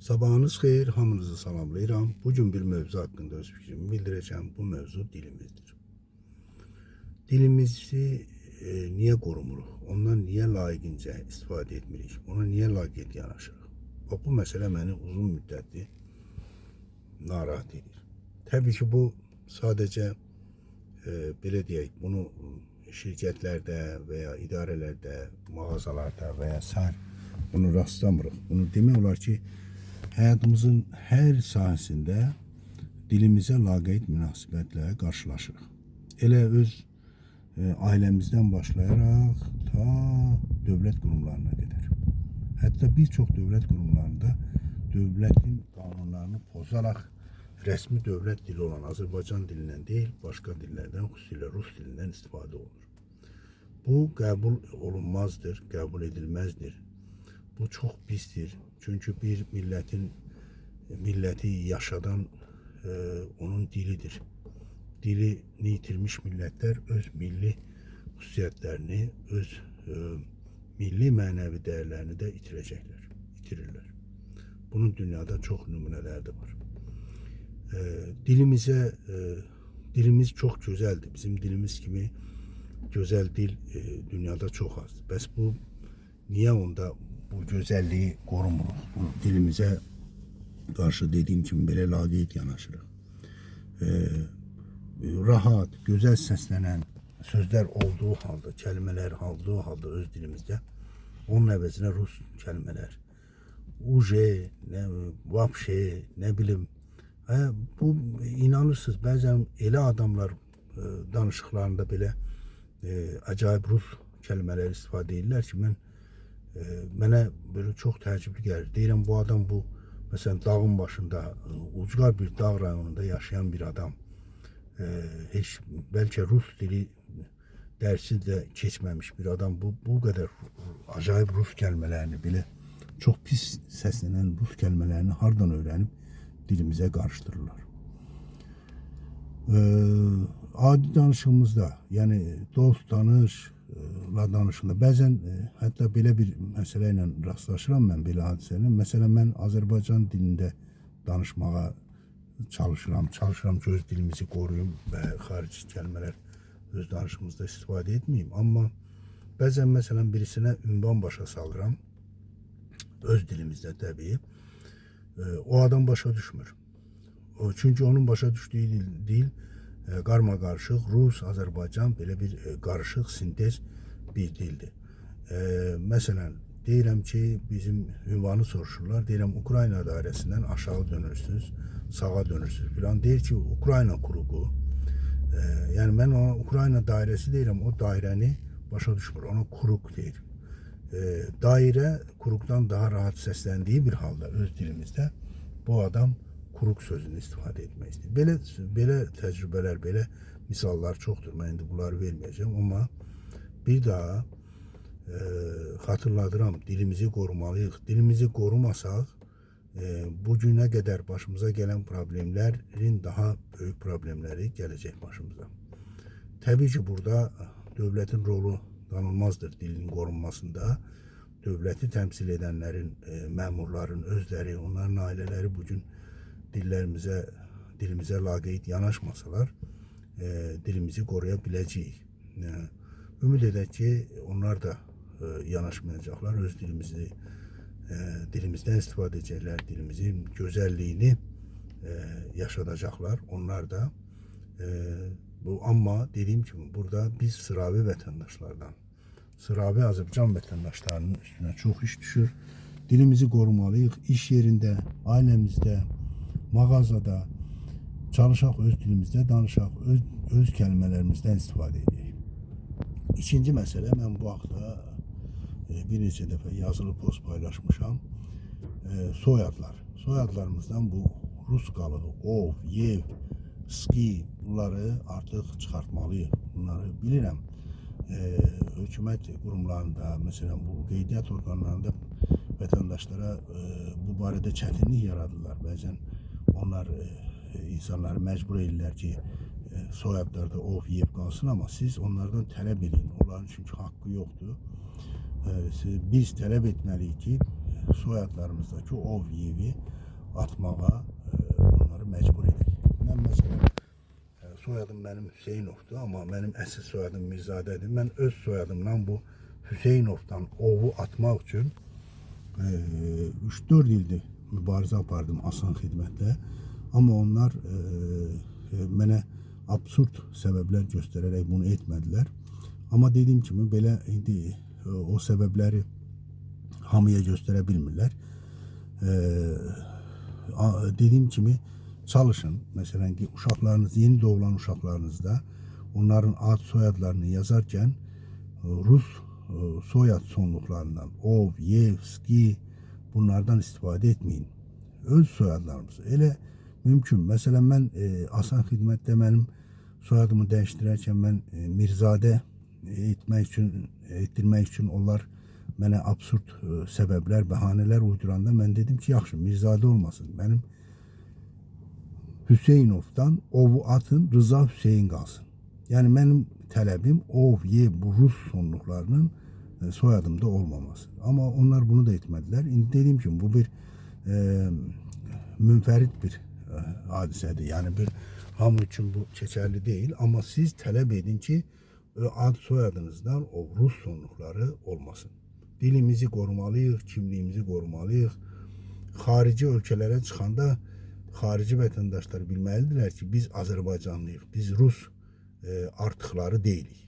Sabahınız xeyir, hamınızı salamlayıram. Bugün bir mövzu hakkında öz fikrimi bildireceğim. Bu mövzu dilimizdir. Dilimizi niye korumuruq? Ondan niye layiqincə istifadə etmirik? Ona niye laqeyd yanaşırıq? Bu mesele beni uzun müddətli narahat edir. Tabii ki bu sadece belə deyək, bunu şirketlərdə veya idarələrdə, mağazalarda veya sair bunu rastlamırıq. Bunu demək olar ki, hayatımızın her sahəsində dilimizə laqeyd münasibətlə qarşılaşırıq. Elə öz ailemizden başlayarak ta devlet kurumlarına kadar. Hatta birçok devlet kurumlarında devletin kanunlarını pozarak resmi devlet dili olan Azerbaycan dilinden değil, başka dillerden, xüsusilə Rus dilinden istifade olur. Bu kabul olunmazdır, kabul edilmezdir. Bu çok pistir. Çünkü bir milleti yaşadan onun dilidir. Dilini yitirmiş milletler öz milli xüsusiyyətlərini, öz milli mənəvi dəyərlərini də itirirlər. Bunun dünyada çok nümunələri də var. Dilimiz çok güzeldir. Bizim dilimiz kimi güzel dil dünyada çok az. Bəs bu niye onda bu güzelliği korumuruq? Bu dilimize karşı dediğim kimi belə laqeyd yanaşırıq. Rahat, güzel səslənən sözler olduğu halda, kelimeler olduğu halda öz dilimizde, onun əvəzinə Rus kelimeler, uje, vapşe, ne bilim, bu inanırsınız, bəzən elə adamlar danışıqlarında belə acayip Rus kelimeler istifadə edirlər ki, mənə böyle çok təəccüblü gəlir. Deyirəm, bu adam bu, mesela dağın başında, ucqar bir dağ rayonunda yaşayan bir adam, hiç belki Rus dili dersi de keçməmiş bir adam bu kadar acayip Rus kelimelerini bile, çok pis səslənən Rus kelimelerini hardan öğrenip dilimize karıştırırlar. Adi danışığımızda, yani dost, tanışla danışında bəzən hətta belə bir məsələ ilə rastlaşıram mən, belə hadisələ. Məsələn, mən Azərbaycan dilində danışmağa çalışıram ki, öz dilimizi koruyum ve xarici kelimeler öz danışımızda istifadə etmeyeyim. Amma bəzən məsələn birisine ünvan başa salıram, öz dilimizde tabii. O adam başa düşmür. Çünkü onun başa düştüğü dil karma karışık Rus, Azerbaycan böyle bir karışık sintez bir dildir. Mesela deyirəm ki, bizim ünvanı soruşurlar. Deyirəm, Ukrayna dairesinden aşağı dönürsünüz, sağa dönürsünüz falan. Deyir ki, Ukrayna kuruğu. Yani ben ona Ukrayna dairesi deyirəm, o dairəni başa düşmür. Ona kuruq deyir. Daire kuruktan daha rahat seslendiği bir halde öz dilimizde bu adam kuruk sözünü istifadə etmək istəyir. Belə təcrübələr, belə misallar çoxdur. Mən indi bunları verməyəcəm, amma bir daha hatırladıram, dilimizi korumalıyıq. Dilimizi korumasaq, bugüne kadar başımıza gelen problemlerin daha büyük problemleri gelecek başımıza. Tabii ki burada devletin rolu danılmazdır dilin korunmasında. Devleti temsil edenlerin, memurların özleri, onların aileleri bugün dilimize laqeyd yanaşmasalar dilimizi koruyabiləcəyik. Ümid edək ki, onlar da yanaşmayacaklar, öz dilimizden istifadə edəcəklər, dilimizin gözəlliyini yaşadacaklar onlar da. Ama dediğim gibi burada biz sıravi vətəndaşlardan, sıravi Azerbaycan vətəndaşlarının üstüne çok iş düşür. Dilimizi korumalıyıq, iş yerinde, ailemizde, mağazada çalışaq, öz dilimizdə danışaq, öz kelimelerimizden istifadə edək. İkinci mesele, ben bu hafta bir neçə dəfə yazılı post paylaşmışam. Soyadlarımızdan bu Rus qalığı, ov, yev, ski, bunları artık çıkartmalıyıq. Bunları bilirəm. Hükümet kurumlarında, mesela bu qeydiyyat organlarında vətəndaşlara bu barədə çətinlik yaradırlar. Bəzən onlar insanları məcbur edirlər ki, soyadlarda ov, yev qalsın, ama siz onlardan tələb edin. Onların çünkü hakkı yoktur. Biz tələb etməliyik ki, soyadlarımızdaki ov yevi atmağa onları mecbur edək. Mən məsələn soyadım mənim Hüseynovdur, amma mənim əsl soyadım Mirzadədir. Mən öz soyadımla bu Hüseynovdan ovu atmaq üçün 3-4 ildir mübarizə apardım asan xidmətlə. Amma onlar mənə absurd səbəblər göstərərək bunu etmədilər. Amma dediyim kimi belə indi o səbəbləri hamıya göstərə bilmirlər. Dediyim kimi çalışın. Məsələn ki, uşaqlarınız, yeni doğulan uşaqlarınızda onların ad soyadlarını yazarkən Rus soyad sonluqlarından ov, yev, ski bunlardan istifadə etməyin. Öz soyadlarımızı elə mümkün. Məsələn mən asan xidmətdə mənim soyadımı dəyişdirərkən mən Mirzadə etdirmək üçün onlar mənə absurd səbəblər, bəhanələr uyduranda mən dedim ki, yaxşı Mirzadə olmasın. Mənim Hüseynovdan ovu atın, Rıza Hüseyin qalsın. Yəni mənim tələbim ov, yev, bu Rus sonluqlarının soyadımda olmaması. Amma onlar bunu da etmədilər. İndi dediyim kimi bu bir münfərid bir hadisədir. Yəni bir hamı üçün bu keçərli deyil. Amma siz tələb edin ki, ad soyadınızdan o Rus sonluqları olmasın. Dilimizi qorumalıyıq, kimliyimizi qorumalıyıq. Xarici ölkələrə çıxanda xarici vətəndaşlar bilməlidirlər ki, biz Azərbaycanlıyıq, biz Rus artıqları deyilik.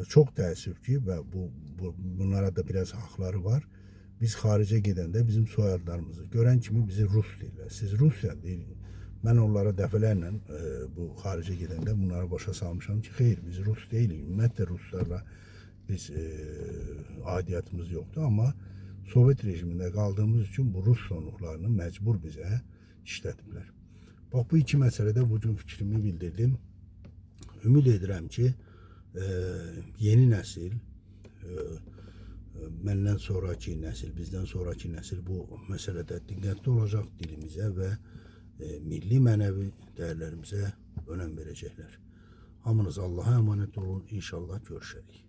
Çox təəssüf ki, və bunlara da biraz haqları var. Biz xaricə gedəndə bizim soyadlarımızı görən kimi bizi Rus deyirlər. Siz Rusya deyil. Mən onlara dəfələrlə bu xaricə gedəndə bunları başa salmışam ki, xeyr, biz Rus deyilik. Ümumiyyətlə Ruslarla biz aidiyyatımız yoxdur, amma Sovet rejimində qaldığımız üçün bu Rus sonluqlarını məcbur bizə işlətiblər. Bax, bu iki məsələdə bugün fikrimi bildirdim. Ümid edirəm ki, yeni nəsil, məndən sonraki nəsil, bizdən sonraki nəsil bu məsələdə diqqətli olacaq, dilimizə və milli mənəvi dəyərlərimizə önəm verəcəklər. Hamınız Allah'a emanet olun. İnşallah görüşərik.